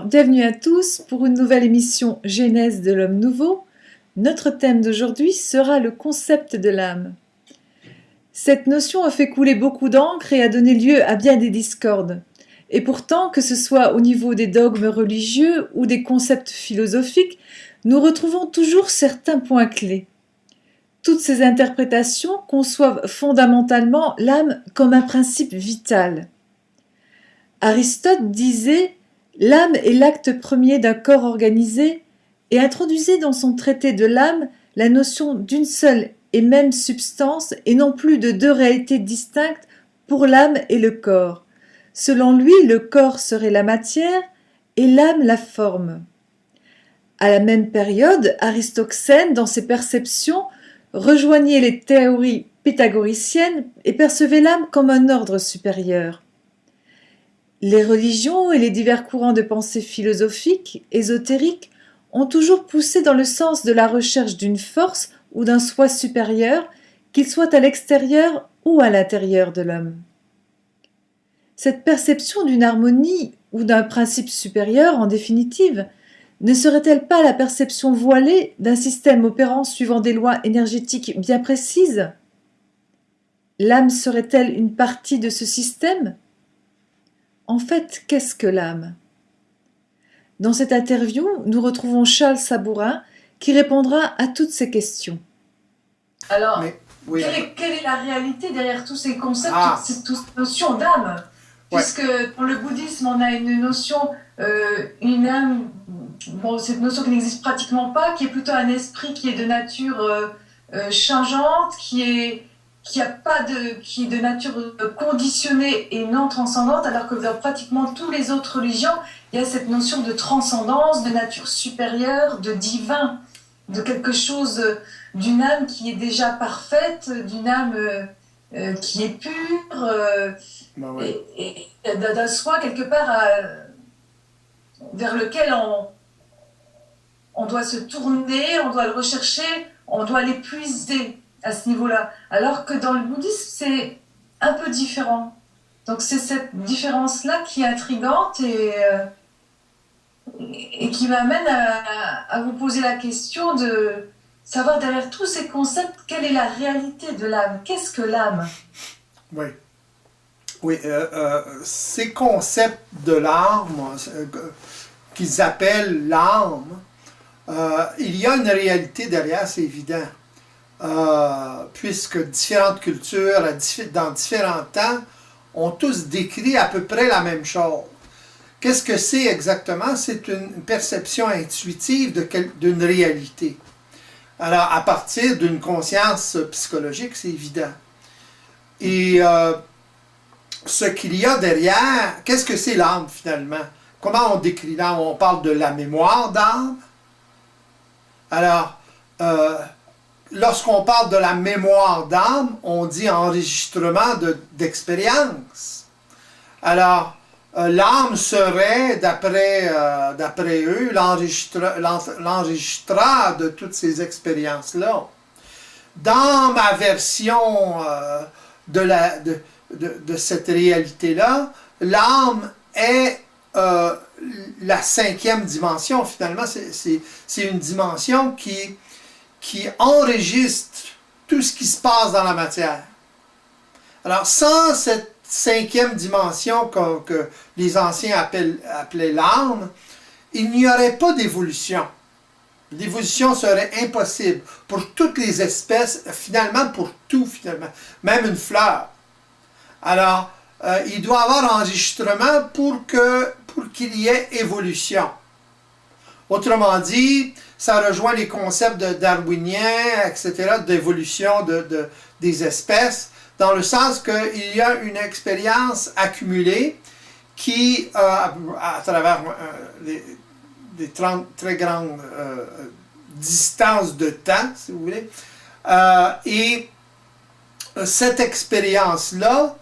bienvenue à tous pour une nouvelle émission Genèse de l'homme nouveau. Notre thème d'aujourd'hui sera le concept de l'âme. Cette notion a fait couler beaucoup d'encre et a donné lieu à bien des discordes. Et pourtant, que ce soit au niveau des dogmes religieux ou des concepts philosophiques, nous retrouvons toujours certains points clés. Toutes ces interprétations conçoivent fondamentalement l'âme comme un principe vital. Aristote disait « L'âme est l'acte premier d'un corps organisé » et introduisait dans son traité de l'âme la notion d'une seule et même substance et non plus de deux réalités distinctes pour l'âme et le corps. Selon lui, le corps serait la matière et l'âme la forme. À la même période, Aristoxène, dans ses perceptions, rejoignait les théories pythagoriciennes et percevait l'âme comme un ordre supérieur. Les religions et les divers courants de pensée philosophiques, ésotériques, ont toujours poussé dans le sens de la recherche d'une force ou d'un soi supérieur, qu'il soit à l'extérieur ou à l'intérieur de l'homme. Cette perception d'une harmonie ou d'un principe supérieur, en définitive, ne serait-elle pas la perception voilée d'un système opérant suivant des lois énergétiques bien précises? L'âme serait-elle une partie de ce système? En fait, qu'est-ce que l'âme? Dans cette interview, nous retrouvons Charles Sabourin qui répondra à toutes ces questions. Alors, quelle est la réalité derrière tous ces concepts, toutes ces notions d'âme? Puisque dans le bouddhisme, on a une notion, une âme, cette notion qui n'existe pratiquement pas, qui est plutôt un esprit qui est de nature changeante, qui est de nature conditionnée et non transcendante, alors que dans pratiquement toutes les autres religions, il y a cette notion de transcendance, de nature supérieure, de divin, de quelque chose, d'une âme qui est déjà parfaite, d'une âme qui est pure, et d'un soi quelque part vers lequel on doit se tourner, on doit le rechercher, on doit l'épuiser à ce niveau-là. Alors que dans le bouddhisme, c'est un peu différent. Donc c'est cette différence-là qui est intrigante et qui m'amène à vous poser la question de savoir derrière tous ces concepts, quelle est la réalité de l'âme? Qu'est-ce que l'âme? Oui, ces concepts de l'âme, qu'ils appellent l'âme, il y a une réalité derrière, c'est évident. Puisque différentes cultures, dans différents temps, ont tous décrit à peu près la même chose. Qu'est-ce que c'est exactement? C'est une perception intuitive d'une réalité. Alors, à partir d'une conscience psychologique, c'est évident. Et ce qu'il y a derrière, qu'est-ce que c'est l'âme finalement? Comment on décrit l'âme? On parle de la mémoire d'âme. Alors, lorsqu'on parle de la mémoire d'âme, on dit enregistrement d'expérience. Alors, l'âme serait, d'après eux, l'enregistreur de toutes ces expériences-là. Dans ma version de cette réalité-là, l'âme est la cinquième dimension. Finalement, c'est une dimension qui enregistre tout ce qui se passe dans la matière. Alors, sans cette cinquième dimension que les anciens appelaient l'âme, il n'y aurait pas d'évolution. L'évolution serait impossible pour toutes les espèces, finalement pour tout, finalement, même une fleur. Alors, il doit y avoir enregistrement pour qu'il y ait évolution. Autrement dit, ça rejoint les concepts darwiniens, etc., d'évolution des espèces, dans le sens qu'il y a une expérience accumulée qui, à travers des très grandes distances de temps, si vous voulez, et cette expérience-là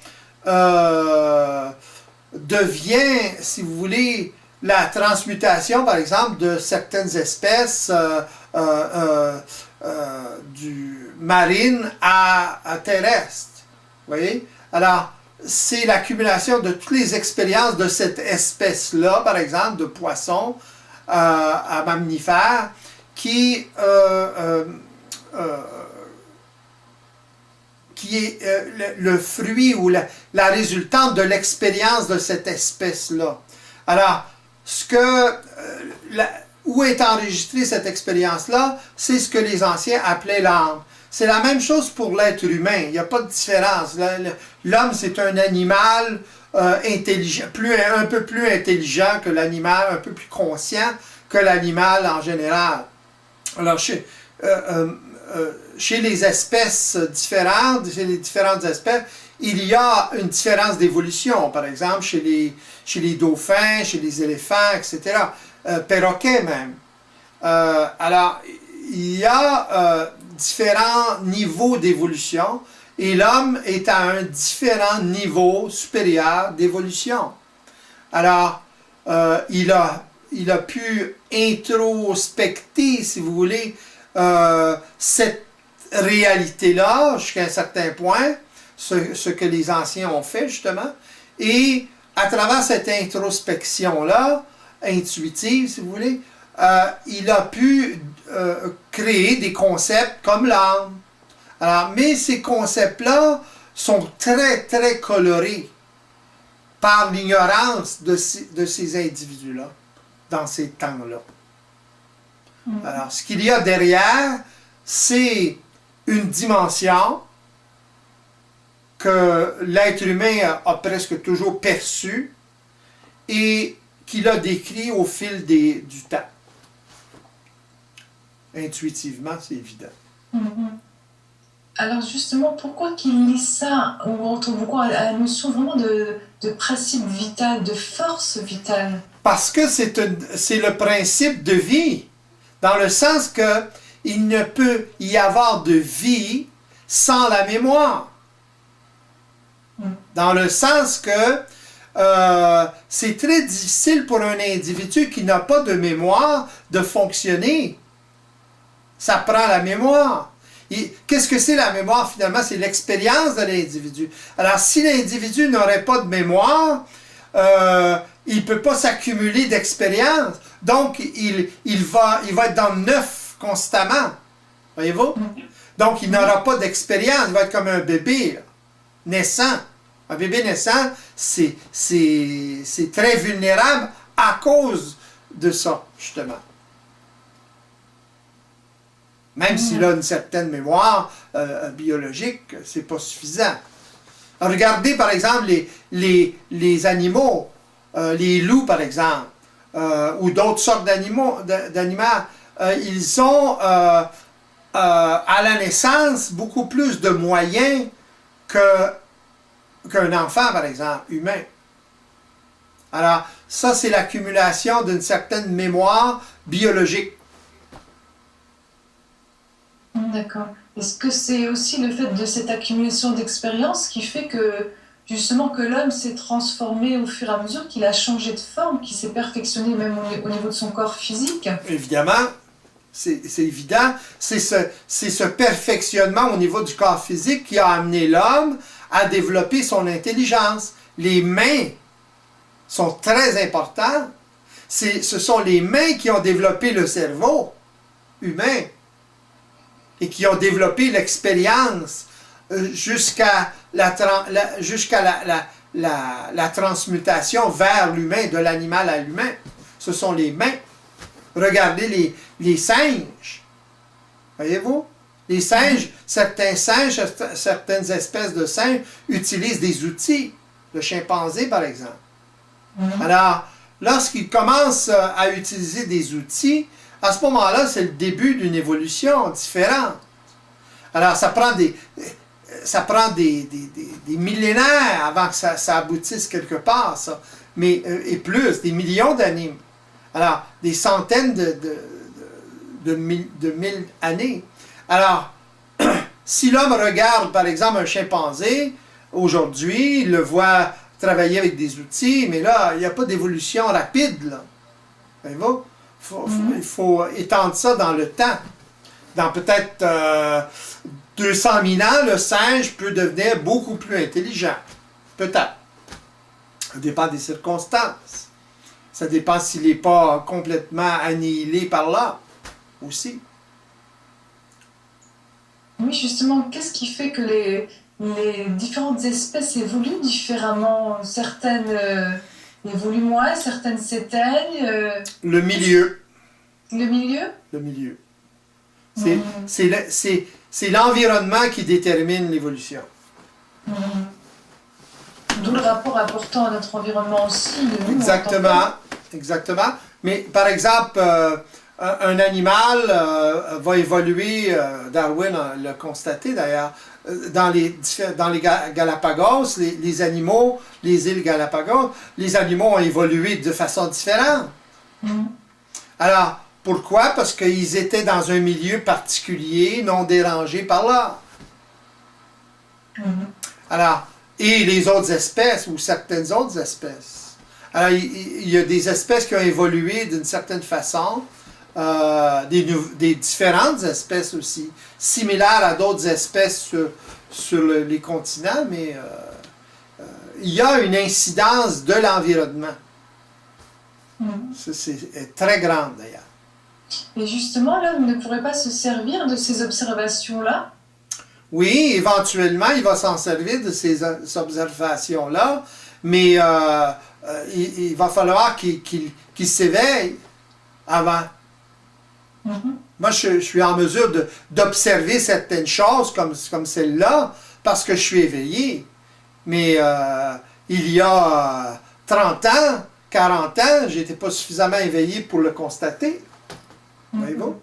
devient, si vous voulez, la transmutation, par exemple, de certaines espèces marines à terrestres. Vous voyez? Alors, c'est l'accumulation de toutes les expériences de cette espèce-là, par exemple, de poisson à mammifère, qui est le fruit ou la résultante de l'expérience de cette espèce-là. Alors, où est enregistrée cette expérience-là, c'est ce que les anciens appelaient l'âme. C'est la même chose pour l'être humain, il n'y a pas de différence. L'homme, c'est un animal intelligent, un peu plus intelligent que l'animal, un peu plus conscient que l'animal en général. Alors, chez les espèces différentes, chez les différentes espèces, il y a une différence d'évolution. Par exemple, chez les dauphins, chez les éléphants, etc. Perroquets même. Alors, il y a différents niveaux d'évolution et l'homme est à un différent niveau supérieur d'évolution. Alors, il a pu introspecter, si vous voulez, cette réalité-là jusqu'à un certain point, ce que les anciens ont fait justement, et à travers cette introspection-là, intuitive si vous voulez, il a pu créer des concepts comme l'âme. Alors, mais ces concepts-là sont très, très colorés par l'ignorance de ces individus-là, dans ces temps-là. Alors, ce qu'il y a derrière, c'est une dimension que l'être humain a presque toujours perçue et qu'il a décrit au fil du temps. Intuitivement, c'est évident. Alors justement, pourquoi qu'il lit ça, on retrouve beaucoup à la notion vraiment de principe vital, de force vitale? Parce que c'est le principe de vie, dans le sens que il ne peut y avoir de vie sans la mémoire. Dans le sens que c'est très difficile pour un individu qui n'a pas de mémoire de fonctionner. Ça prend la mémoire. Qu'est-ce que c'est la mémoire finalement? C'est l'expérience de l'individu. Alors si l'individu n'aurait pas de mémoire, il ne peut pas s'accumuler d'expérience. Donc il va être dans le neuf constamment. Voyez-vous? Donc il n'aura pas d'expérience. Il va être comme un bébé là, naissant. Un bébé naissant, c'est très vulnérable à cause de ça, justement. Même s'il a une certaine mémoire biologique, c'est pas suffisant. Regardez par exemple les animaux, les loups par exemple, ou d'autres sortes d'animaux, ils ont à la naissance beaucoup plus de moyens qu'un enfant par exemple, humain. Alors ça c'est l'accumulation d'une certaine mémoire biologique. D'accord. Est-ce que c'est aussi le fait de cette accumulation d'expérience qui fait que, justement, que l'homme s'est transformé au fur et à mesure, qu'il a changé de forme, qu'il s'est perfectionné même au niveau de son corps physique? Évidemment, c'est évident. C'est ce perfectionnement au niveau du corps physique qui a amené l'homme à développer son intelligence. Les mains sont très importantes. Ce sont les mains qui ont développé le cerveau humain et qui ont développé l'expérience jusqu'à la transmutation vers l'humain, de l'animal à l'humain. Ce sont les mains. Regardez les singes. Voyez-vous? Les singes, certains singes, certaines espèces de singes utilisent des outils. Le chimpanzé, par exemple. Alors, lorsqu'ils commencent à utiliser des outils, à ce moment-là, c'est le début d'une évolution différente. Alors, ça prend des millénaires avant que ça aboutisse quelque part, ça. Mais, et plus, des millions d'années. Alors, des centaines de mille années. Alors, si l'homme regarde, par exemple, un chimpanzé, aujourd'hui, il le voit travailler avec des outils, mais là, il n'y a pas d'évolution rapide, là. Voyez-vous? Il faut étendre ça dans le temps. Dans peut-être 200 000 ans, le singe peut devenir beaucoup plus intelligent. peut-être. Ça dépend des circonstances. Ça dépend s'il n'est pas complètement annihilé par là, aussi. Oui, justement, qu'est-ce qui fait que les différentes espèces évoluent différemment? Certaines évoluent moins, certaines s'éteignent. Le milieu. Le milieu? Le milieu. Mhm. C'est l'environnement qui détermine l'évolution. Mhm. D'où le rapport important à notre environnement aussi. Nous, en tant Exactement. Exactement. Mais par exemple, un animal va évoluer, Darwin l'a constaté d'ailleurs, dans les Galapagos, les animaux, les îles Galapagos, les animaux ont évolué de façon différente. Mhm. Alors, pourquoi? Parce qu'ils étaient dans un milieu particulier, non dérangé par là. Mhm. Alors, et les autres espèces, ou certaines autres espèces. Alors, il y a des espèces qui ont évolué d'une certaine façon, des différentes espèces aussi, similaires à d'autres espèces sur les continents, mais il y a une incidence de l'environnement. Mhm. C'est très grande d'ailleurs. Et justement, là, on ne pourrait pas se servir de ces observations-là? Oui, éventuellement, il va s'en servir de ces observations-là, mais il va falloir qu'il s'éveille avant. Mhm. Moi, je suis en mesure d'observer certaines choses comme celle-là parce que je suis éveillé. Mais il y a 30 ans, 40 ans, je n'étais pas suffisamment éveillé pour le constater. Voyez-vous?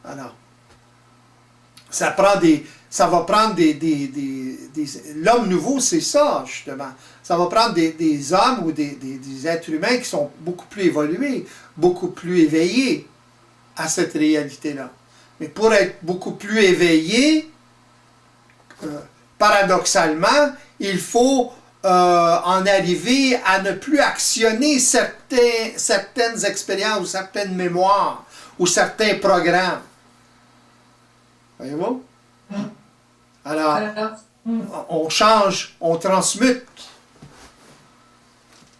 Alors, ça va prendre l'homme nouveau, c'est ça, justement. Ça va prendre des hommes ou des êtres humains qui sont beaucoup plus évolués, beaucoup plus éveillés à cette réalité-là. Mais pour être beaucoup plus éveillé, paradoxalement, il faut en arriver à ne plus actionner certaines expériences ou certaines mémoires ou certains programmes. Voyez-vous? Alors, on change, on transmute.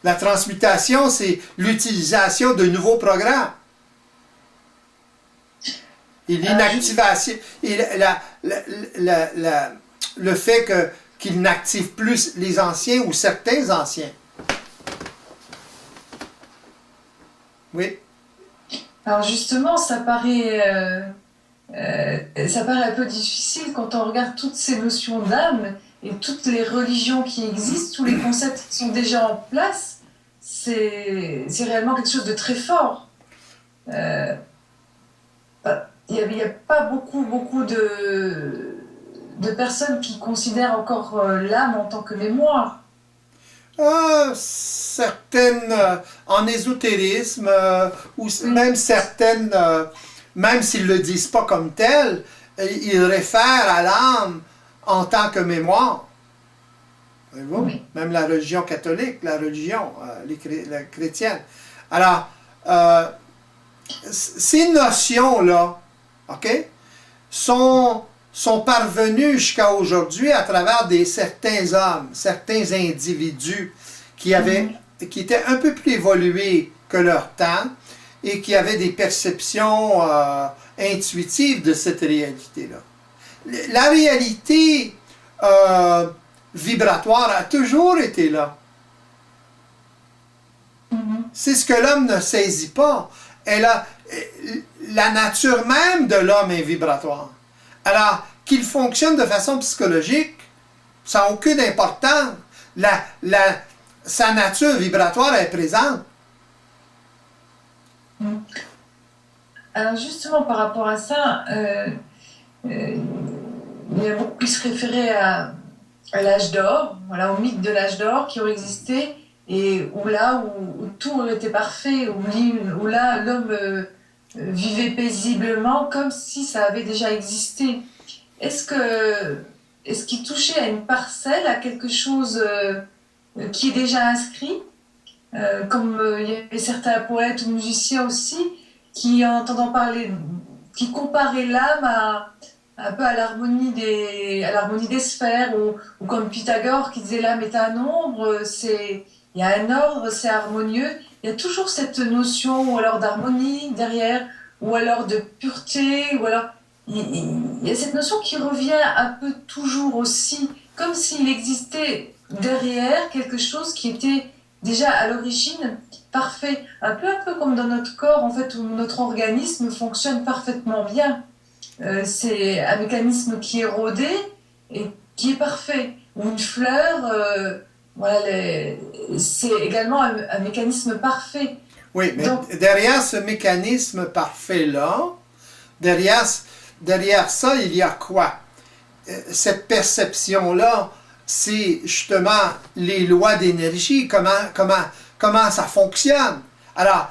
La transmutation, c'est l'utilisation de nouveaux programmes. Et l'inactivation, et le fait qu'il n'active plus les anciens ou certains anciens. Oui. Alors justement, ça paraît un peu difficile quand on regarde toutes ces notions d'âme et toutes les religions qui existent, tous les concepts qui sont déjà en place. C'est réellement quelque chose de très fort. Il n'y a pas beaucoup de personnes qui considèrent encore l'âme en tant que mémoire. Certaines en ésotérisme, ou même certaines, même s'ils ne le disent pas comme tel, ils réfèrent à l'âme en tant que mémoire. Voyez-vous? Oui. Même la religion catholique, la religion la chrétienne. Alors, ces notions-là, OK, sont parvenues jusqu'à aujourd'hui à travers certains hommes, certains individus qui étaient un peu plus évolués que leur temps et qui avaient des perceptions intuitives de cette réalité-là. La réalité vibratoire a toujours été là. C'est ce que l'homme ne saisit pas. La nature même de l'homme est vibratoire. Alors, qu'il fonctionne de façon psychologique, ça n'a aucune importance. Sa nature vibratoire est présente. Alors justement, par rapport à ça, il y a beaucoup qui se référaient à l'âge d'or, voilà, au mythe de l'âge d'or qui aurait existé, et où tout était parfait, où là l'homme vivait paisiblement comme si ça avait déjà existé. Est-ce qu'il touchait à une parcelle, à quelque chose qui est déjà inscrit, comme il y avait certains poètes ou musiciens aussi qui, en entendant parler, qui comparaient l'âme un peu à l'harmonie des sphères, ou comme Pythagore qui disait l'âme est un nombre, il y a un ordre, c'est harmonieux. Il y a toujours cette notion, ou alors d'harmonie derrière, ou alors de pureté, ou alors il y a cette notion qui revient un peu toujours aussi, comme s'il existait derrière quelque chose qui était déjà à l'origine parfait, un peu comme dans notre corps en fait où notre organisme fonctionne parfaitement bien. C'est un mécanisme qui est rodé et qui est parfait. Ou une fleur, voilà, c'est également un mécanisme parfait. Oui, mais Donc, derrière ce mécanisme parfait-là, derrière, derrière ça, il y a quoi? Cette perception-là, c'est justement les lois d'énergie, comment ça fonctionne. Alors,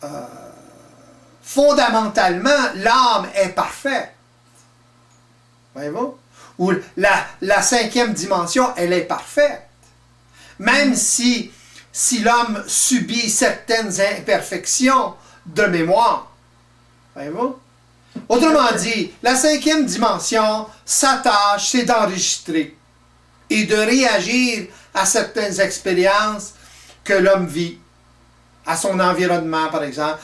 euh, fondamentalement, l'âme est parfaite. Voyez-vous? Ou la cinquième dimension, elle est parfaite. Même si l'homme subit certaines imperfections de mémoire. Voyez-vous? Autrement dit, la cinquième dimension, sa tâche, c'est d'enregistrer et de réagir à certaines expériences que l'homme vit, à son environnement, par exemple.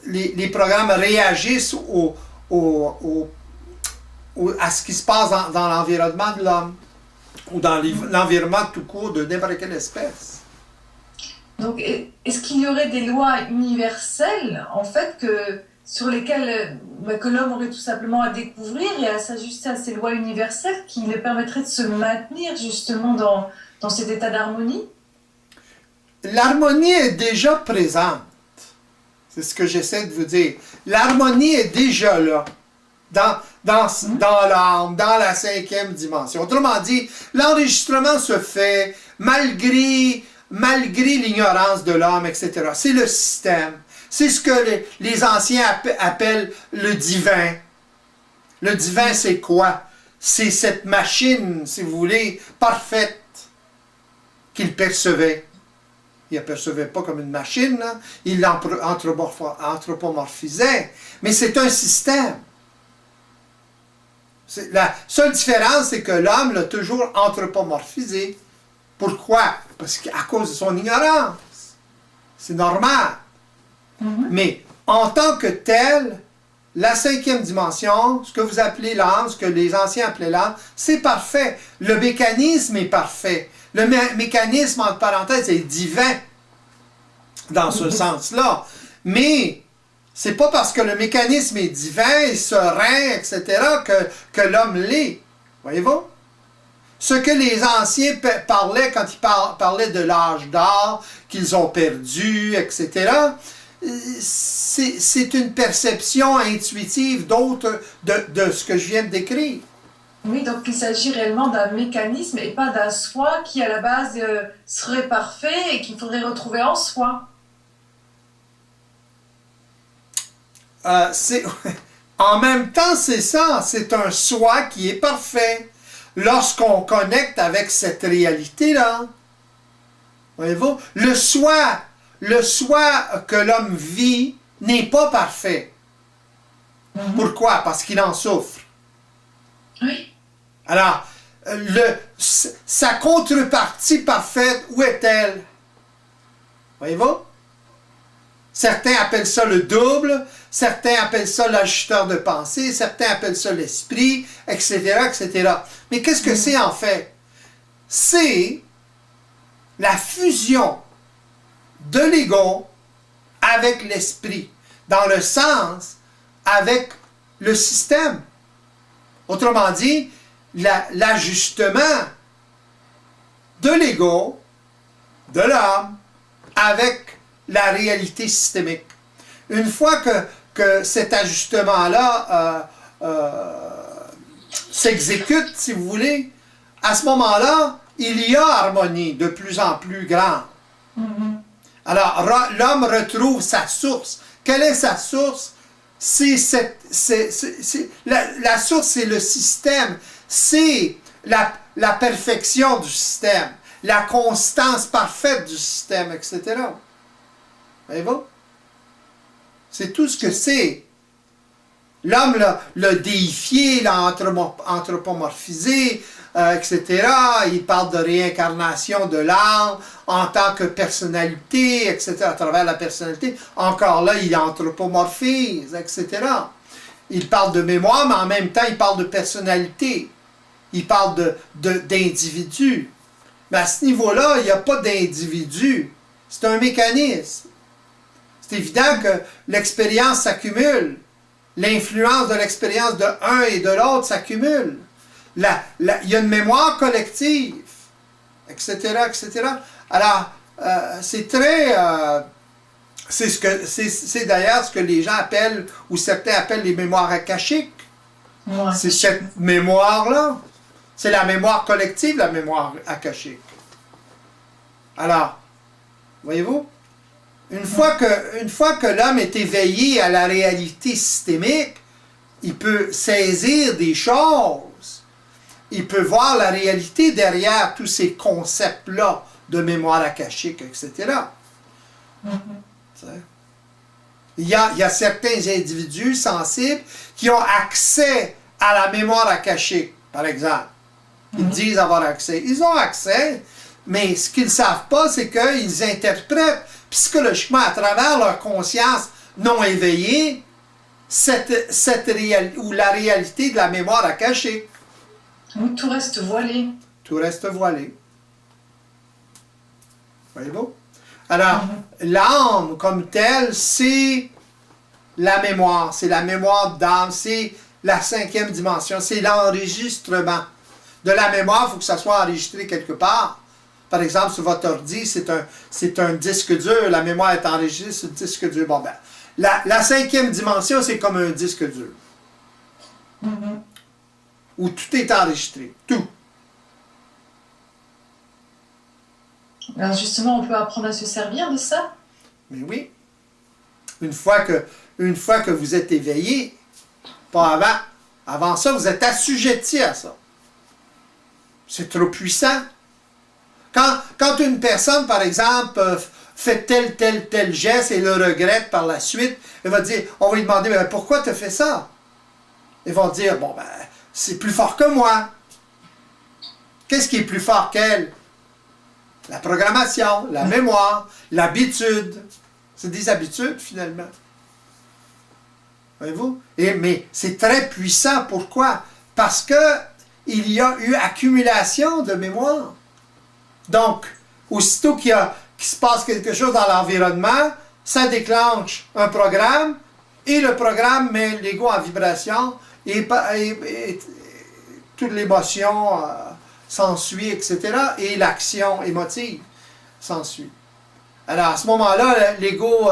Les programmes réagissent à ce qui se passe dans l'environnement de l'homme ou dans l'environnement tout court de n'importe quelle espèce. donc, est-ce qu'il y aurait des lois universelles, en fait, sur lesquelles que l'homme aurait tout simplement à découvrir et à s'ajuster à ces lois universelles qui le permettraient de se maintenir justement dans cet état d'harmonie? L'harmonie est déjà présente. C'est ce que j'essaie de vous dire. L'harmonie est déjà là. Dans l'âme, dans la cinquième dimension. Autrement dit, l'enregistrement se fait malgré l'ignorance de l'homme, etc. C'est le système. C'est ce que les anciens appellent le divin. Le divin, c'est quoi? C'est cette machine, si vous voulez, parfaite qu'il percevait. Il ne la percevait pas comme une machine, là. Il l'anthropomorphisait. Mais c'est un système. La seule différence, c'est que l'homme l'a toujours anthropomorphisé. Pourquoi? Parce qu'à cause de son ignorance. C'est normal. Mais en tant que tel, la cinquième dimension, ce que vous appelez l'âme, ce que les anciens appelaient l'âme, c'est parfait. Le mécanisme est parfait. Le mécanisme, entre parenthèses, est divin dans ce sens-là. Mais c'est pas parce que le mécanisme est divin, serein, etc., que l'homme l'est. Voyez-vous? Ce que les anciens parlaient quand ils parlaient de l'âge d'or, qu'ils ont perdu, etc., c'est une perception intuitive d'autre de ce que je viens de décrire. Oui, donc il s'agit réellement d'un mécanisme et pas d'un soi qui à la base serait parfait et qu'il faudrait retrouver en soi. En même temps, c'est ça, c'est un soi qui est parfait. Lorsqu'on connecte avec cette réalité-là, voyez-vous, le soi que l'homme vit n'est pas parfait. Pourquoi? Parce qu'il en souffre. Oui. Alors, sa contrepartie parfaite, où est-elle? Voyez-vous? Certains appellent ça le double, certains appellent ça l'ajusteur de pensée, certains appellent ça l'esprit, etc., etc. Mais qu'est-ce que c'est en fait? C'est la fusion de l'ego avec l'esprit, dans le sens avec le système. Autrement dit, l'ajustement de l'ego, de l'homme, avec la réalité systémique. Une fois que cet ajustement-là s'exécute, si vous voulez, à ce moment-là, il y a harmonie de plus en plus grande. Alors, l'homme retrouve sa source. Quelle est sa source? La source, c'est le système. C'est la perfection du système. La constance parfaite du système, etc. Voyez-vous? C'est tout ce que c'est. L'homme l'a déifié, l'a anthropomorphisé, etc. Il parle de réincarnation de l'âme en tant que personnalité, etc. À travers la personnalité. Encore là, il anthropomorphise, etc. Il parle de mémoire, mais en même temps, il parle de personnalité. Il parle d'individu. Mais à ce niveau-là, il n'y a pas d'individu. C'est un mécanisme. C'est évident que l'expérience s'accumule. L'influence de l'expérience de un et de l'autre s'accumule. Il y a une mémoire collective, etc., etc. Alors, c'est très... c'est d'ailleurs ce que les gens appellent, ou certains appellent les mémoires akashiques. Ouais. C'est cette mémoire-là. C'est la mémoire collective, la mémoire akashique. Alors, voyez-vous? Une fois que l'homme est éveillé à la réalité systémique, il peut saisir des choses. Il peut voir la réalité derrière tous ces concepts-là de mémoire akashique, etc. Il y a certains individus sensibles qui ont accès à la mémoire akashique, par exemple. Ils disent avoir accès. Ils ont accès, mais ce qu'ils ne savent pas, c'est qu'ils interprètent psychologiquement à travers leur conscience non éveillée ou la réalité de la mémoire akashique. Où tout reste voilé. Tout reste voilé. Voyez-vous? Alors, l'âme comme telle, c'est la mémoire. C'est la mémoire d'âme. C'est la 5e dimension. C'est l'enregistrement. De la mémoire, il faut que ça soit enregistré quelque part. Par exemple, sur votre ordi, c'est un disque dur. La mémoire est enregistrée sur le disque dur. Bon, ben, la 5e dimension, c'est comme un disque dur. Où tout est enregistré. Tout. Alors justement, on peut apprendre à se servir de ça? Mais oui. Une fois que vous êtes éveillé, pas avant. Avant ça, vous êtes assujetti à ça. C'est trop puissant. Quand une personne, par exemple, fait tel geste et le regrette par la suite, on va lui demander, mais pourquoi tu as fait ça? Ils vont dire, bon, ben, c'est plus fort que moi. Qu'est-ce qui est plus fort qu'elle? La programmation, la mémoire, l'habitude. C'est des habitudes, finalement. Voyez-vous? Mais c'est très puissant. Pourquoi? Parce que il y a eu accumulation de mémoire. Donc, aussitôt qu'il se passe quelque chose dans l'environnement, ça déclenche un programme, et le programme met l'ego en vibration, et toute l'émotion s'ensuit, etc., et l'action émotive s'ensuit. Alors, à ce moment-là, l'ego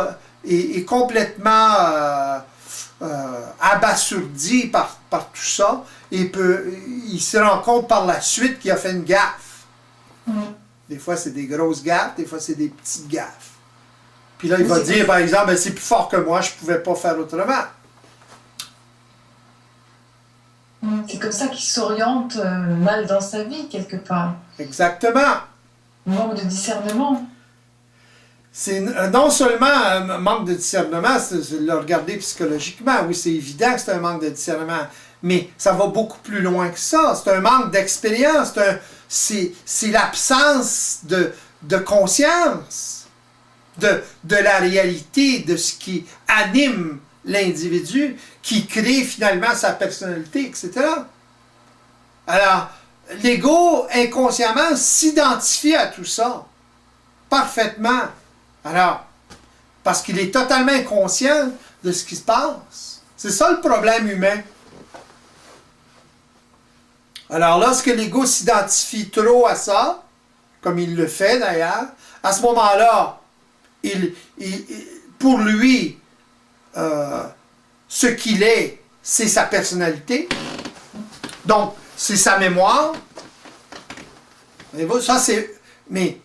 est complètement abasourdi par tout ça, et il se rend compte par la suite qu'il a fait une gaffe. Des fois, c'est des grosses gaffes, des fois, c'est des petites gaffes. Puis là, il va dire, par exemple, ben, c'est plus fort que moi, je ne pouvais pas faire autrement. C'est comme ça qu'il s'oriente mal dans sa vie, quelque part. Exactement. Manque de discernement. C'est non seulement un manque de discernement, c'est le regarder psychologiquement. Oui, c'est évident que c'est un manque de discernement. Mais ça va beaucoup plus loin que ça. C'est un manque d'expérience. C'est l'absence de conscience de la réalité, de ce qui anime l'individu, qui crée finalement sa personnalité, etc. Alors, l'ego, inconsciemment, s'identifie à tout ça. Parfaitement. Alors, parce qu'il est totalement inconscient de ce qui se passe. C'est ça le problème humain. Alors, lorsque l'ego s'identifie trop à ça, comme il le fait d'ailleurs, à ce moment-là, pour lui, ce qu'il est, c'est sa personnalité. Donc, c'est sa mémoire. Ça, c'est... Mais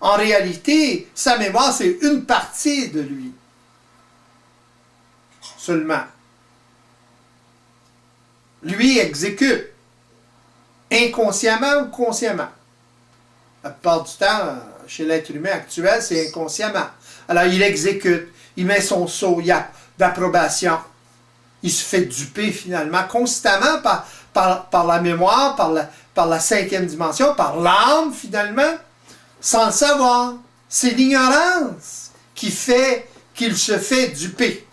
en réalité, sa mémoire, c'est une partie de lui. Seulement. Lui exécute. Inconsciemment ou consciemment. La plupart du temps, chez l'être humain actuel, c'est inconsciemment. Alors, il exécute. Il met son sceau d'approbation. il se fait duper finalement constamment par la mémoire, par la cinquième dimension, par l'âme finalement, sans le savoir. C'est l'ignorance qui fait qu'il se fait duper.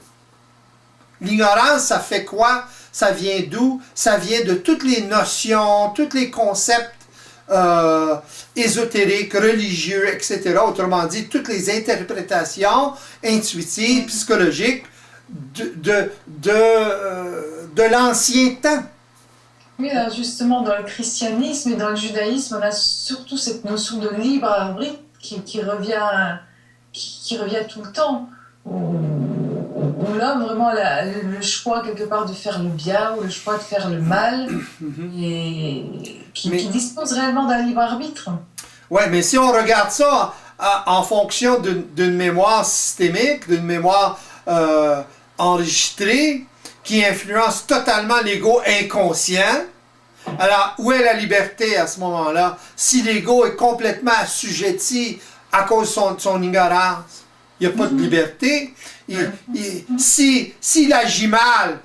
L'ignorance, ça fait quoi? Ça vient d'où? Ça vient de toutes les notions, tous les concepts ésotériques, religieux, etc. Autrement dit, toutes les interprétations intuitives, psychologiques de l'ancien temps. Oui, alors justement, dans le christianisme et dans le judaïsme, on a surtout cette notion de libre arbitre qui revient tout le temps. Où l'homme vraiment a le choix quelque part de faire le bien ou le choix de faire le mal, et qui dispose réellement d'un libre arbitre. Oui, mais si on regarde ça en fonction d'une mémoire systémique, d'une mémoire enregistrée, qui influence totalement l'ego inconscient, alors où est la liberté à ce moment-là? Si l'ego est complètement assujetti à cause de son ignorance, il n'y a pas de liberté. S'il agit mal,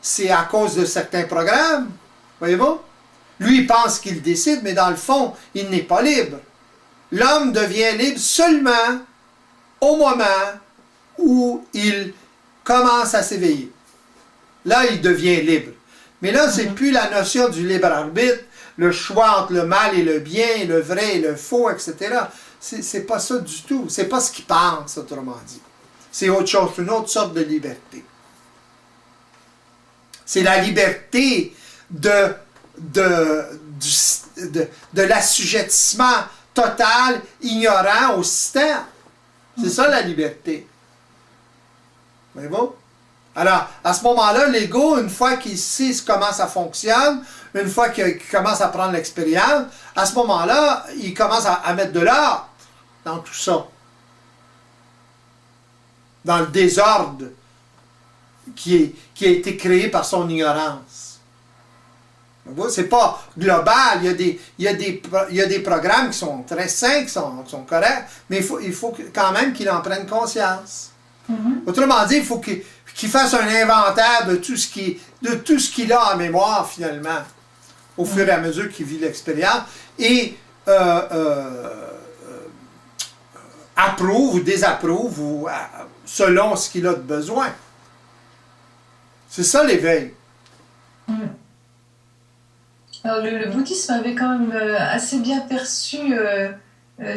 c'est à cause de certains programmes. Voyez-vous? Lui, il pense qu'il décide, mais dans le fond, il n'est pas libre. L'homme devient libre seulement au moment où il commence à s'éveiller. Là, il devient libre. Mais là, c'est plus la notion du libre arbitre, le choix entre le mal et le bien, le vrai et le faux, etc. C'est pas ça du tout. C'est pas ce qu'il pense, autrement dit. C'est autre chose, une autre sorte de liberté. C'est la liberté de l'assujettissement total, ignorant au système. C'est ça la liberté. Voyez-vous? Alors, à ce moment-là, l'ego, une fois qu'il sait comment ça fonctionne, une fois qu'il commence à prendre l'expérience, à ce moment-là, il commence à mettre de l'ordre dans tout ça. Dans le désordre qui a été créé par son ignorance. C'est pas global, il y a des programmes qui sont très sains, qui sont corrects, mais il faut quand même qu'il en prenne conscience. Autrement dit, il faut qu'il fasse un inventaire de tout ce qu'il a en mémoire, finalement, au fur et à mesure qu'il vit l'expérience, et approuve ou désapprouve, selon ce qu'il a de besoin. C'est ça l'éveil. Alors, le bouddhisme avait quand même assez bien perçu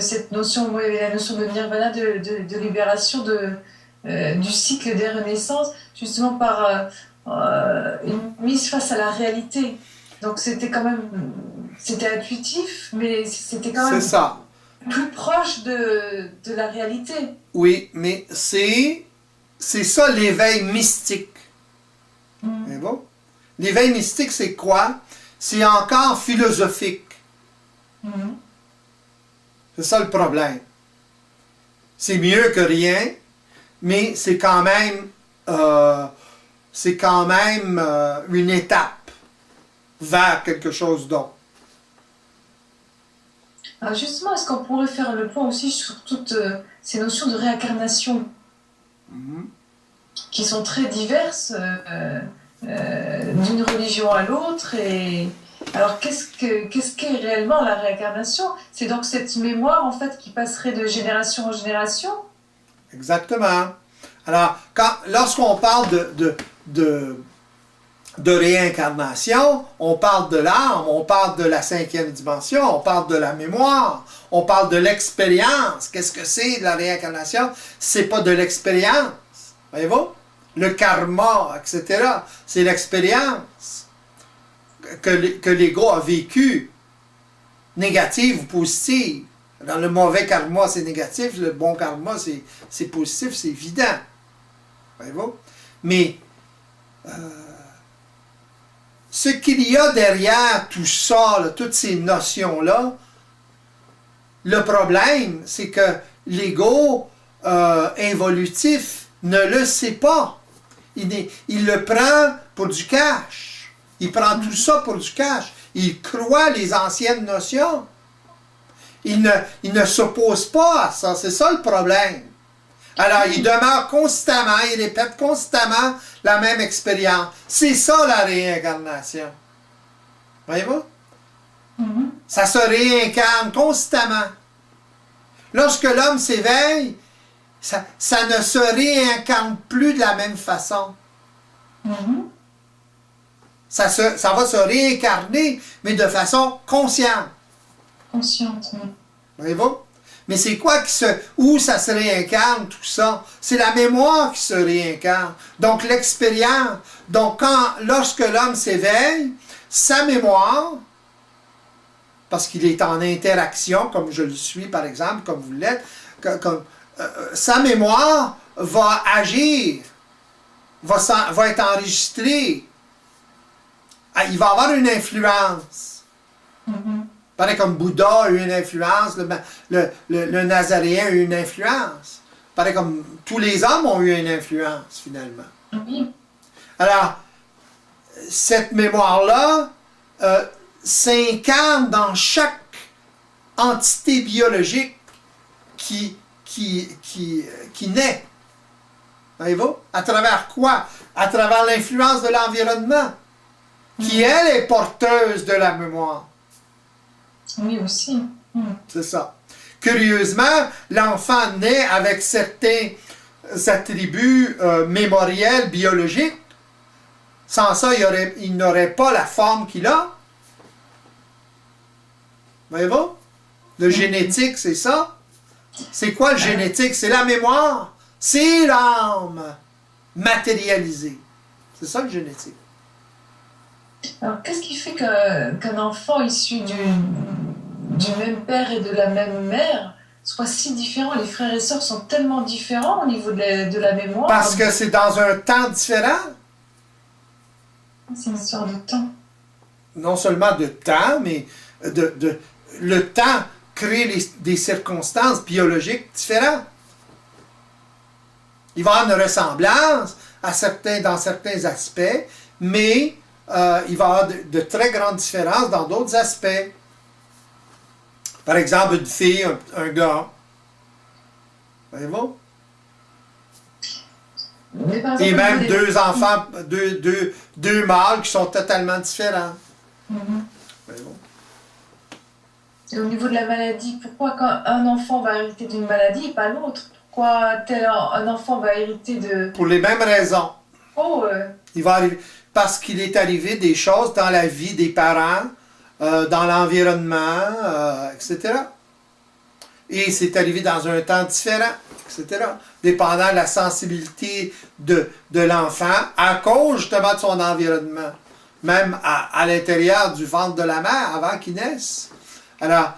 cette notion, la notion de nirvana, de libération du cycle des renaissances, justement par une mise face à la réalité. Donc c'était quand même, c'était intuitif, mais c'était quand même plus proche de la réalité. Oui, mais c'est ça l'éveil mystique. C'est bon? L'éveil mystique, c'est quoi? C'est encore philosophique. C'est ça le problème. C'est mieux que rien, mais c'est quand même une étape vers quelque chose d'autre. Alors justement, est-ce qu'on pourrait faire le point aussi sur toutes ces notions de réincarnation qui sont très diverses d'une religion à l'autre, et alors qu'est-ce qu'est réellement la réincarnation? C'est donc cette mémoire en fait qui passerait de génération en génération? Exactement. Alors, lorsqu'on parle de réincarnation, on parle de l'âme, on parle de la cinquième dimension, on parle de la mémoire, on parle de l'expérience. Qu'est-ce que c'est la réincarnation? C'est pas de l'expérience. Voyez-vous? Le karma, etc. C'est l'expérience que l'ego a vécue, négative ou positive. Dans le mauvais karma, c'est négatif, le bon karma, c'est positif, c'est évident. Voyez-vous? Mais ce qu'il y a derrière tout ça, là, toutes ces notions-là, le problème, c'est que l'ego involutif ne le sait pas. Il le prend pour du cash. Il prend tout ça pour du cash. Il croit les anciennes notions. Il ne s'oppose pas à ça. C'est ça le problème. Alors, il demeure constamment, il répète constamment la même expérience. C'est ça la réincarnation. Voyez-vous? Ça se réincarne constamment. Lorsque l'homme s'éveille, ça ne se réincarne plus de la même façon. Ça va se réincarner, mais de façon consciente. Consciente, oui. Voyez-vous? Mais c'est quoi où ça se réincarne, tout ça? C'est la mémoire qui se réincarne. Donc, l'expérience. Donc, lorsque l'homme s'éveille, sa mémoire, parce qu'il est en interaction, comme je le suis, par exemple, comme vous l'êtes, sa mémoire va agir, va être enregistrée. Il va avoir une influence. Pareil comme Bouddha a eu une influence, le Nazaréen a eu une influence. Pareil comme tous les hommes ont eu une influence, finalement. Oui. Alors, cette mémoire-là s'incarne dans chaque entité biologique qui naît. Voyez-vous? À travers quoi? À travers l'influence de l'environnement, qui, elle, est porteuse de la mémoire. Oui, aussi. C'est ça. Curieusement, l'enfant naît avec certains attributs mémoriels, biologiques. Sans ça, il n'aurait pas la forme qu'il a. Voyez-vous? Le génétique, c'est ça. C'est quoi le génétique? C'est la mémoire. C'est l'âme matérialisée. C'est ça le génétique. Alors, qu'est-ce qui fait qu'un enfant issu du même père et de la même mère soit si différent? Les frères et sœurs sont tellement différents au niveau de la mémoire. Parce que c'est dans un temps différent. C'est une histoire de temps. Non seulement de temps, mais le temps crée des circonstances biologiques différentes. Il va y avoir une ressemblance dans certains aspects, mais il va y avoir de très grandes différences dans d'autres aspects. Par exemple, une fille, un gars. Voyez-vous? Et même deux enfants, deux mâles qui sont totalement différents. Voyez-vous? Et au niveau de la maladie, pourquoi quand un enfant va hériter d'une maladie et pas l'autre? Pourquoi un enfant va hériter de... Pour les mêmes raisons. Oh, Il va arriver, parce qu'il est arrivé des choses dans la vie des parents, dans l'environnement, etc. Et c'est arrivé dans un temps différent, etc. Dépendant de la sensibilité de l'enfant, à cause justement de son environnement. Même à l'intérieur du ventre de la mère, avant qu'il naisse. Alors,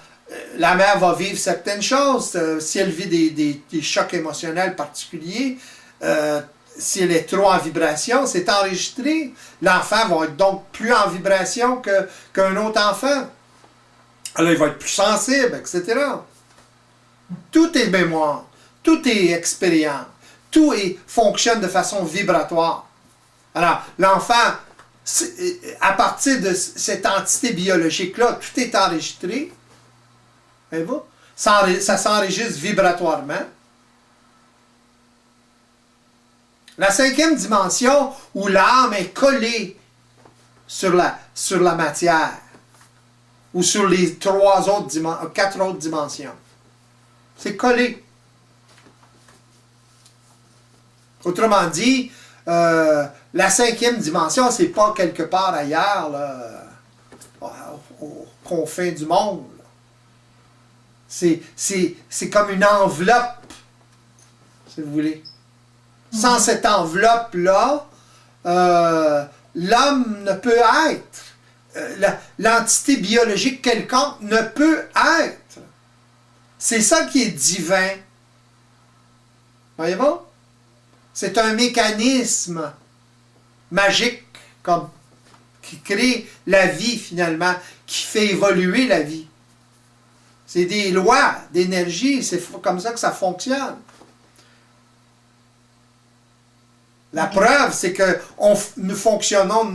la mère va vivre certaines choses. Si elle vit des chocs émotionnels particuliers, si elle est trop en vibration, c'est enregistré. L'enfant va être donc plus en vibration qu'un autre enfant. Alors, il va être plus sensible, etc. Tout est mémoire, tout est expérience, tout fonctionne de façon vibratoire. Alors, l'enfant, à partir de cette entité biologique-là, tout est enregistré. Voyez-vous? Ça s'enregistre vibratoirement. La cinquième dimension, où l'âme est collée sur la matière, ou sur les quatre autres dimensions. C'est collé. Autrement dit, la cinquième dimension, c'est pas quelque part ailleurs, là, aux confins du monde. C'est comme une enveloppe, si vous voulez. Sans cette enveloppe-là, l'homme ne peut être. L'entité biologique quelconque ne peut être. C'est ça qui est divin. Voyez-vous? C'est un mécanisme magique qui crée la vie finalement, qui fait évoluer la vie. C'est des lois d'énergie, c'est comme ça que ça fonctionne. La preuve, c'est que nous fonctionnons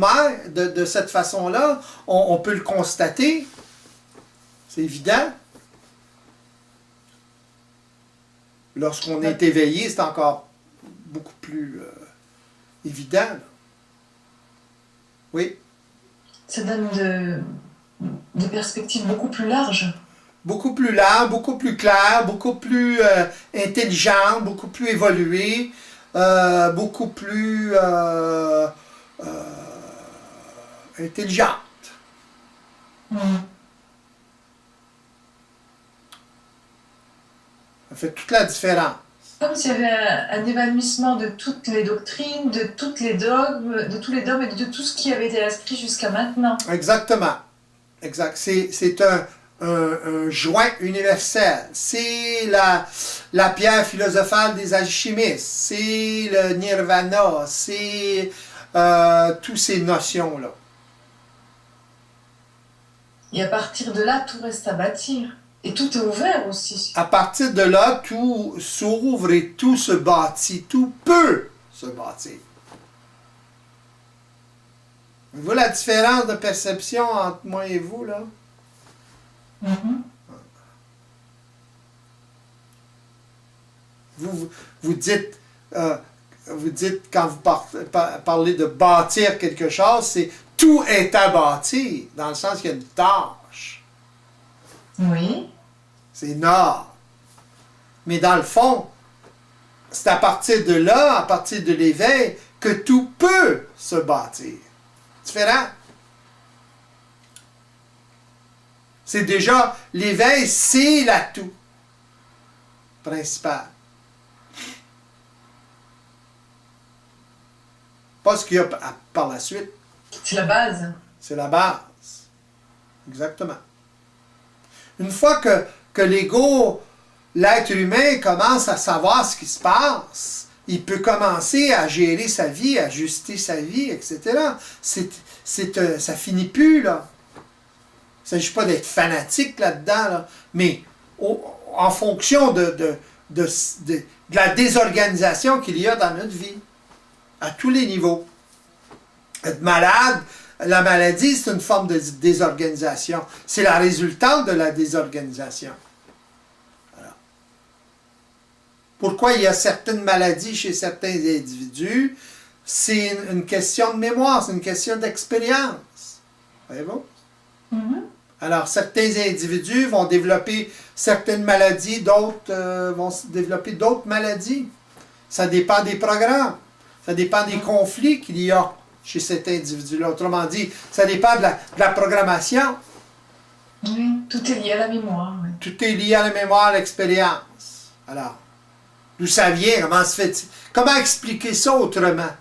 de cette façon-là. On peut le constater. C'est évident. Lorsqu'on est éveillé, c'est encore beaucoup plus évident. Là. Oui. Ça donne des perspectives beaucoup plus larges. Beaucoup plus large, beaucoup plus clair, beaucoup plus intelligent, beaucoup plus évolué, beaucoup plus intelligente. Ça fait toute la différence. Comme s'il y avait un évanouissement de toutes les doctrines, de tous les dogmes et de tout ce qui avait été inscrit jusqu'à maintenant. Exactement. Exact. C'est un joint universel. C'est la pierre philosophale des alchimistes. C'est le nirvana. C'est toutes ces notions-là. Et à partir de là, tout reste à bâtir. Et tout est ouvert aussi. À partir de là, tout s'ouvre et tout se bâtit. Tout peut se bâtir. Vous voyez la différence de perception entre moi et vous, là? Vous dites quand vous parlez de bâtir quelque chose, c'est tout est à bâtir, dans le sens qu'il y a une tâche. Oui. C'est énorme. Mais dans le fond, c'est à partir de là, à partir de l'éveil, que tout peut se bâtir. Différent. C'est déjà, l'éveil, c'est l'atout principal. Pas ce qu'il y a par la suite. C'est la base. C'est la base. Exactement. Une fois que l'ego, l'être humain, commence à savoir ce qui se passe, il peut commencer à gérer sa vie, à ajuster sa vie, etc. Ça finit plus, là. Il ne s'agit pas d'être fanatique là-dedans, là, mais en fonction de la désorganisation qu'il y a dans notre vie, à tous les niveaux. Être malade, la maladie, c'est une forme de désorganisation. C'est la résultante de la désorganisation. Voilà. Pourquoi il y a certaines maladies chez certains individus? C'est une question de mémoire, c'est une question d'expérience. Voyez-vous? Alors, certains individus vont développer certaines maladies, d'autres vont développer d'autres maladies. Ça dépend des programmes. Ça dépend des conflits qu'il y a chez cet individu-là. Autrement dit, ça dépend de la programmation. Oui, tout est lié à la mémoire. Oui. Tout est lié à la mémoire, à l'expérience. Alors, d'où ça vient, comment se fait comment expliquer ça autrement?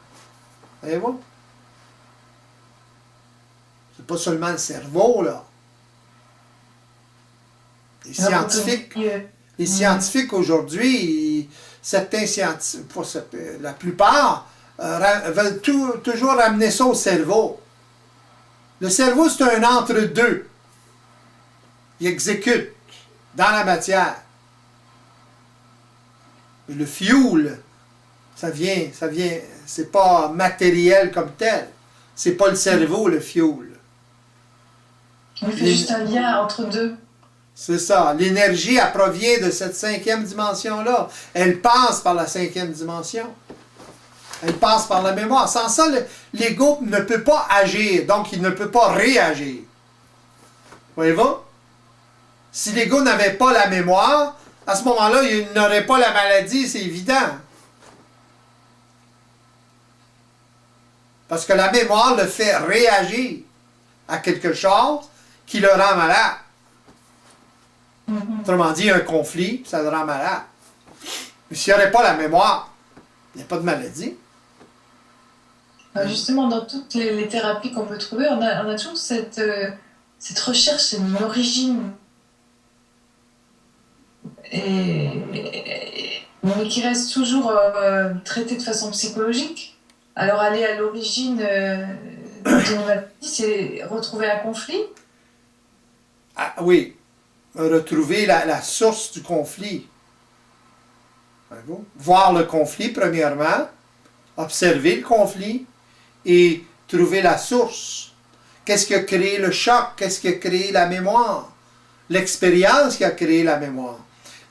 Voyez-vous? C'est pas seulement le cerveau, là. Les scientifiques aujourd'hui, certains scientifiques, la plupart, veulent toujours ramener ça au cerveau. Le cerveau, c'est un entre-deux. Il exécute dans la matière. Le fuel, ça vient, c'est pas matériel comme tel. C'est pas le cerveau, le fuel. Il fait juste un lien entre deux. C'est ça. L'énergie, elle provient de cette cinquième dimension-là. Elle passe par la cinquième dimension. Elle passe par la mémoire. Sans ça, l'ego ne peut pas agir, donc il ne peut pas réagir. Voyez-vous? Si l'ego n'avait pas la mémoire, à ce moment-là, il n'aurait pas la maladie, c'est évident. Parce que la mémoire le fait réagir à quelque chose qui le rend malade. Autrement dit, un conflit, ça le rend malade. Mais s'il n'y aurait pas la mémoire, il n'y a pas de maladie. Justement, dans toutes les thérapies qu'on peut trouver, on a toujours cette recherche, c'est une origine. Mais qui reste toujours traitée de façon psychologique. Alors aller à l'origine d'une maladie, c'est retrouver un conflit. Ah, oui. Retrouver la source du conflit. Voir le conflit, premièrement, observer le conflit et trouver la source. Qu'est-ce qui a créé le choc? Qu'est-ce qui a créé la mémoire? L'expérience qui a créé la mémoire.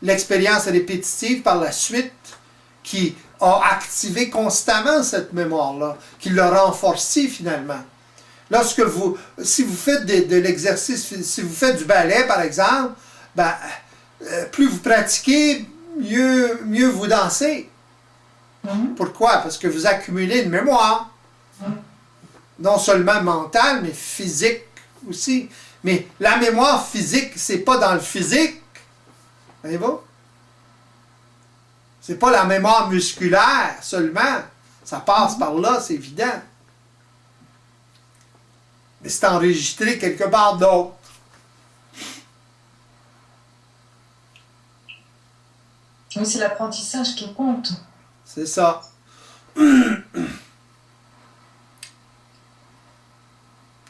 l'expérience répétitive par la suite qui a activé constamment cette mémoire-là, qui l'a renforcée finalement. Si vous faites de l'exercice, si vous faites du ballet par exemple, ben, plus vous pratiquez, mieux vous dansez. Pourquoi? Parce que vous accumulez une mémoire. Non seulement mentale, mais physique aussi. Mais la mémoire physique, c'est pas dans le physique. Voyez-vous? C'est pas la mémoire musculaire seulement. Ça passe par là, c'est évident. Mais c'est enregistré quelque part d'autre. Oui, c'est l'apprentissage qui compte. C'est ça.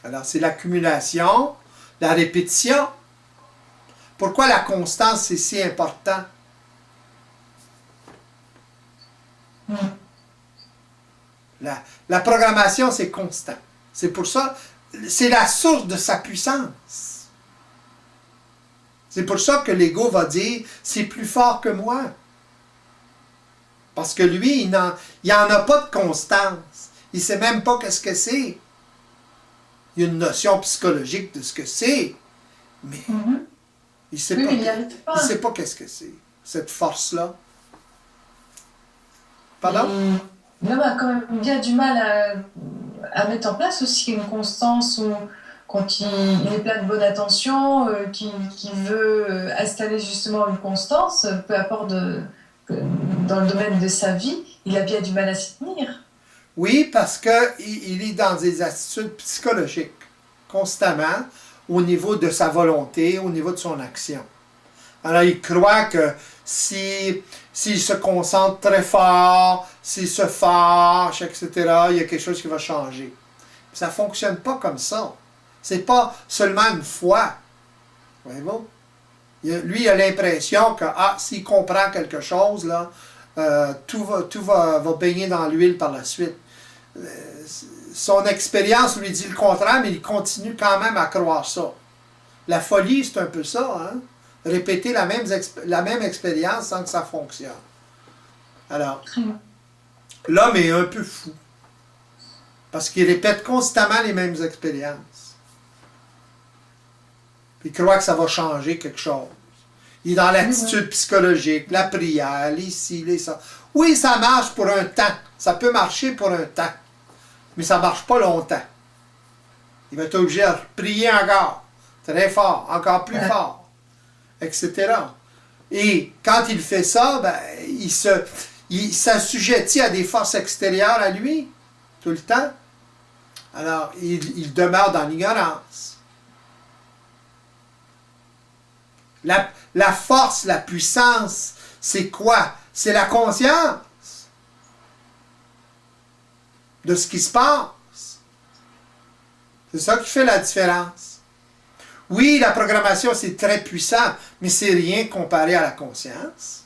Alors, c'est l'accumulation, la répétition. Pourquoi la constance, c'est si important? La programmation, c'est constant. C'est pour ça, c'est la source de sa puissance. C'est pour ça que l'ego va dire, c'est plus fort que moi. Parce que lui, il n'en a pas de constance. Il ne sait même pas qu'est-ce que c'est. Il y a une notion psychologique de ce que c'est, mais il ne sait pas qu'est-ce que c'est, cette force-là. Pardon? L'homme a quand même bien du mal à mettre en place aussi une constance quand il est plein de bonne attention, qui veut installer justement une constance, peu importe dans le domaine de sa vie, il a bien du mal à s'y tenir. Oui, parce qu'il est dans des attitudes psychologiques, constamment, au niveau de sa volonté, au niveau de son action. Alors, il croit que s'il se concentre très fort, s'il se fâche, etc., il y a quelque chose qui va changer. Ça ne fonctionne pas comme ça. C'est pas seulement une fois. Voyez-vous? Lui, il a l'impression que s'il comprend quelque chose, là, tout va baigner dans l'huile par la suite. Son expérience lui dit le contraire, mais il continue quand même à croire ça. La folie, c'est un peu ça, hein? Répéter la même expérience sans que ça fonctionne. Alors, l'homme est un peu fou. Parce qu'il répète constamment les mêmes expériences. Puis il croit que ça va changer quelque chose. Il est dans l'attitude psychologique, la prière, les ci, les ça. Oui, ça marche pour un temps. Ça peut marcher pour un temps. Mais ça ne marche pas longtemps. Il va être obligé de prier encore. Très fort, encore plus fort. Etc. Et quand il fait ça, ben, il s'assujettit à des forces extérieures à lui, tout le temps. Alors, il demeure dans l'ignorance. La force, la puissance, c'est quoi? C'est la conscience de ce qui se passe. C'est ça qui fait la différence. Oui, la programmation, c'est très puissant, mais c'est rien comparé à la conscience.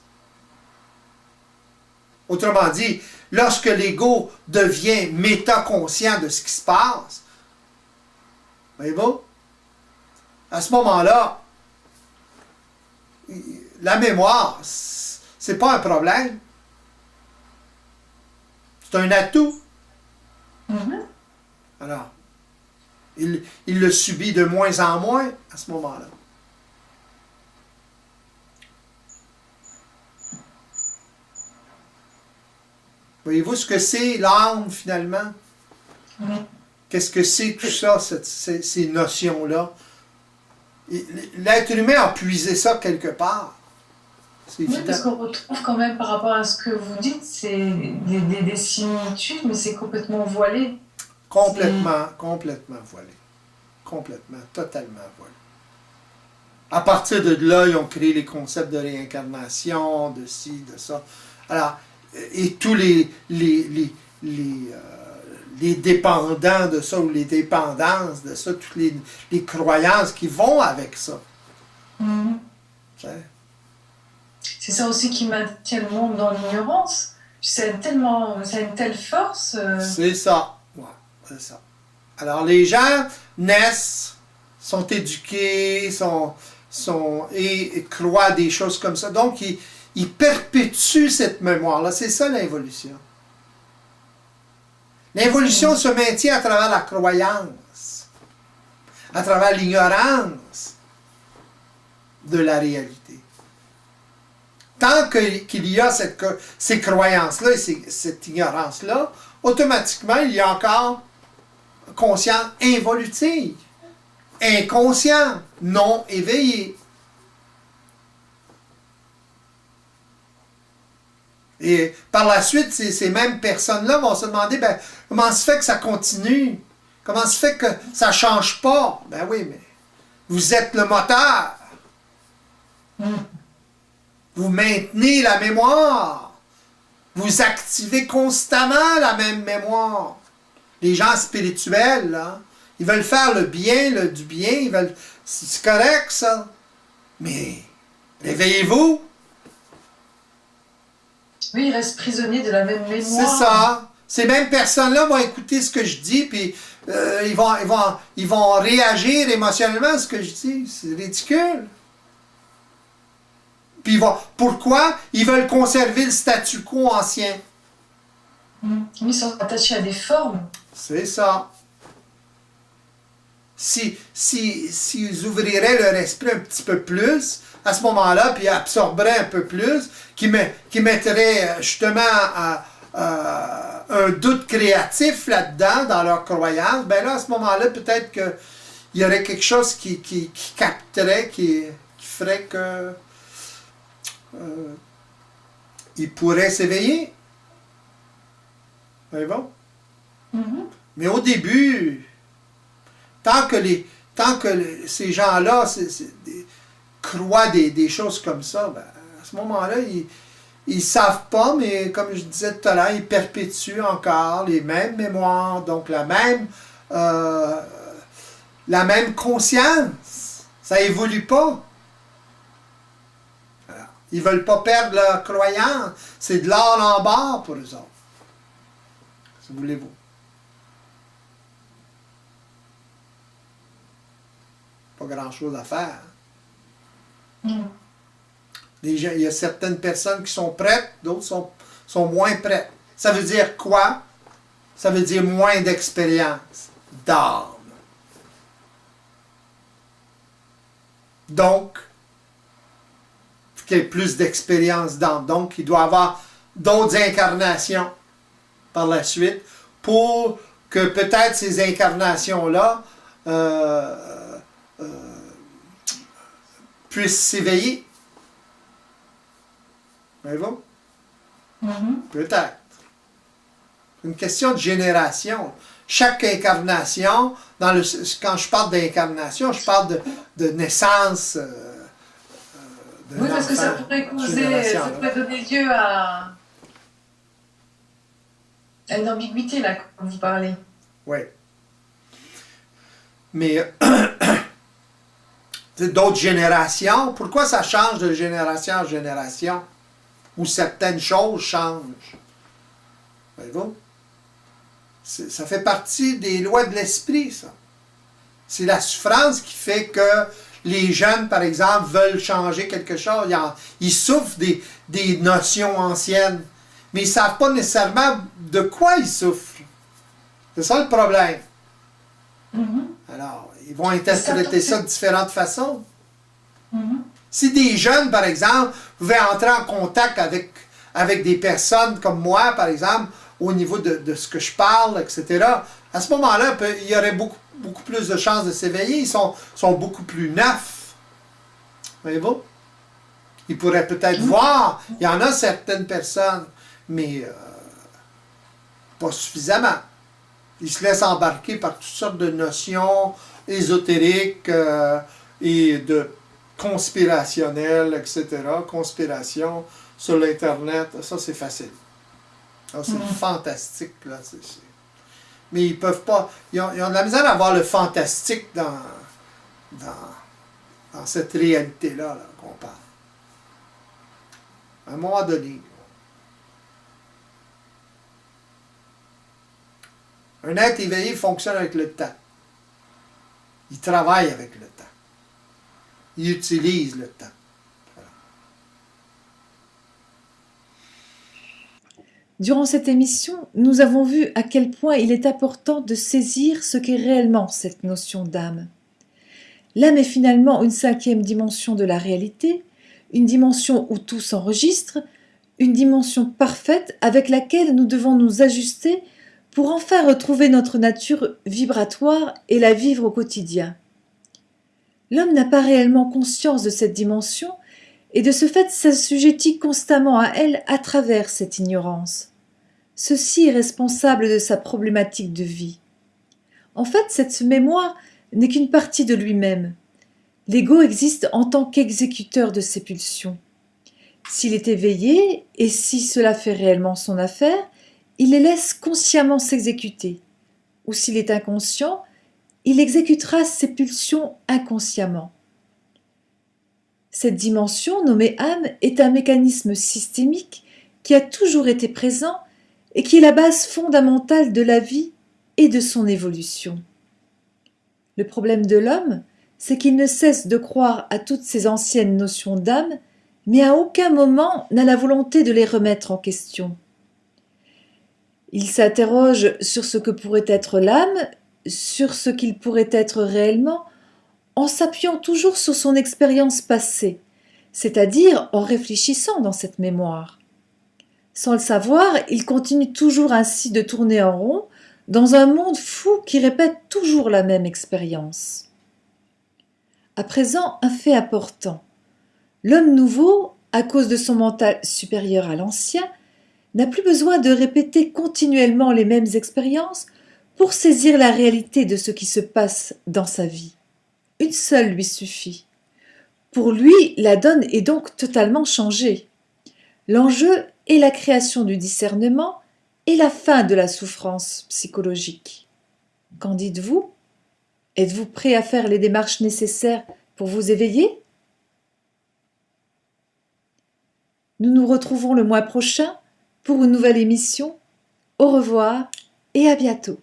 Autrement dit, lorsque l'ego devient métaconscient de ce qui se passe, voyez-vous, à ce moment-là, la mémoire, c'est pas un problème. C'est un atout. Alors, il le subit de moins en moins à ce moment-là. Voyez-vous ce que c'est l'âme finalement? Qu'est-ce que c'est tout ça, ces notions-là? L'être humain a puisé ça quelque part. C'est évident. Oui, parce qu'on retrouve quand même par rapport à ce que vous dites, c'est des similitudes, mais c'est complètement voilé. Complètement voilé. Complètement, totalement voilé. À partir de là, ils ont créé les concepts de réincarnation, de ci, de ça. Alors, et tous les dépendants de ça, ou les dépendances de ça, toutes les croyances qui vont avec ça. C'est ça aussi qui maintient le monde dans l'ignorance. Ça a une telle force. C'est ça. Ouais, c'est ça. Alors, les gens naissent, sont éduqués, et croient des choses comme ça. Donc, ils perpétuent cette mémoire-là. C'est ça l'involution. L'involution se maintient à travers la croyance, à travers l'ignorance de la réalité. Tant qu'il y a ces croyances-là et cette ignorance-là, automatiquement, il y a encore conscience involutive, inconscient, non éveillé. Et par la suite, ces mêmes personnes-là vont se demander, ben, comment se fait que ça continue? Comment se fait que ça ne change pas? Ben oui, mais vous êtes le moteur. Vous maintenez la mémoire. Vous activez constamment la même mémoire. Les gens spirituels, là, ils veulent faire le bien, du bien, c'est correct, ça. Mais réveillez-vous. Oui, ils restent prisonniers de la même mémoire. C'est ça. Ces mêmes personnes-là vont écouter ce que je dis, puis ils vont réagir émotionnellement à ce que je dis. C'est ridicule. Puis pourquoi? Ils veulent conserver le statu quo ancien. Ils sont attachés à des formes. C'est ça. S'ils ouvriraient leur esprit un petit peu plus, à ce moment-là, puis absorberaient un peu plus, qui mettraient justement un doute créatif là-dedans, dans leur croyance, ben là, à ce moment-là, peut-être qu'il y aurait quelque chose qui capterait, qui ferait que ils pourraient s'éveiller. C'est bon? Mais au début, tant que ces gens-là croient des choses comme ça, ben, à ce moment-là, ils ne savent pas, mais comme je disais tout à l'heure, ils perpétuent encore les mêmes mémoires, donc la même conscience. Ça évolue pas. Alors, ils ne veulent pas perdre leur croyance. C'est de l'or en barre pour eux autres. Si voulez-vous. Pas grand-chose à faire. Il y a certaines personnes qui sont prêtes, d'autres sont moins prêtes. Ça veut dire quoi? Ça veut dire moins d'expérience, d'âme. Donc, il faut qu'il y ait plus d'expérience d'âme. Donc, il doit y avoir d'autres incarnations par la suite pour que peut-être ces incarnations-là puissent s'éveiller. Voyez-vous? Peut-être. C'est une question de génération. Chaque incarnation, quand je parle d'incarnation, je parle de naissance. Oui, parce que ça pourrait donner lieu à une ambiguïté, là, quand vous parlez. Oui. Mais d'autres générations, pourquoi ça change de génération en génération? Où certaines choses changent. Voyez-vous? Ça fait partie des lois de l'esprit, ça. C'est la souffrance qui fait que les jeunes, par exemple, veulent changer quelque chose. Ils souffrent des notions anciennes, mais ils ne savent pas nécessairement de quoi ils souffrent. C'est ça le problème. Alors, ils vont interpréter ça de différentes façons. Si des jeunes, par exemple, pouvaient entrer en contact avec des personnes comme moi, par exemple, au niveau de ce que je parle, etc., à ce moment-là, il y aurait beaucoup plus de chances de s'éveiller. Ils sont beaucoup plus neufs. Voyez-vous? Ils pourraient peut-être voir. Il y en a certaines personnes, mais pas suffisamment. Ils se laissent embarquer par toutes sortes de notions ésotériques et de conspirationnelles, etc. Conspiration sur l'Internet, ça c'est facile. C'est fantastique, là. Mais ils peuvent pas. Ils ont de la misère à avoir le fantastique dans cette réalité-là là, qu'on parle. À un moment donné. Un être éveillé fonctionne avec le temps. Il travaille avec le temps. il utilise le temps. Durant cette émission, nous avons vu à quel point il est important de saisir ce qu'est réellement cette notion d'âme. L'âme est finalement une cinquième dimension de la réalité, une dimension où tout s'enregistre, une dimension parfaite avec laquelle nous devons nous ajuster pour enfin retrouver notre nature vibratoire et la vivre au quotidien. L'homme n'a pas réellement conscience de cette dimension et de ce fait s'assujettit constamment à elle à travers cette ignorance. Ceci est responsable de sa problématique de vie. En fait, cette mémoire n'est qu'une partie de lui-même. L'ego existe en tant qu'exécuteur de ses pulsions. S'il est éveillé, et si cela fait réellement son affaire, il les laisse consciemment s'exécuter. Ou s'il est inconscient, il exécutera ses pulsions inconsciemment. Cette dimension, nommée âme, est un mécanisme systémique qui a toujours été présent et qui est la base fondamentale de la vie et de son évolution. Le problème de l'homme, c'est qu'il ne cesse de croire à toutes ces anciennes notions d'âme, mais à aucun moment n'a la volonté de les remettre en question. Il s'interroge sur ce que pourrait être l'âme, sur ce qu'il pourrait être réellement, en s'appuyant toujours sur son expérience passée, c'est-à-dire en réfléchissant dans cette mémoire. Sans le savoir, il continue toujours ainsi de tourner en rond dans un monde fou qui répète toujours la même expérience. À présent, un fait important. L'homme nouveau, à cause de son mental supérieur à l'ancien, n'a plus besoin de répéter continuellement les mêmes expériences pour saisir la réalité de ce qui se passe dans sa vie. Une seule lui suffit. Pour lui, la donne est donc totalement changée. L'enjeu est la création du discernement et la fin de la souffrance psychologique. Qu'en dites-vous ? Êtes-vous prêt à faire les démarches nécessaires pour vous éveiller ? Nous nous retrouvons le mois prochain pour une nouvelle émission. Au revoir et à bientôt.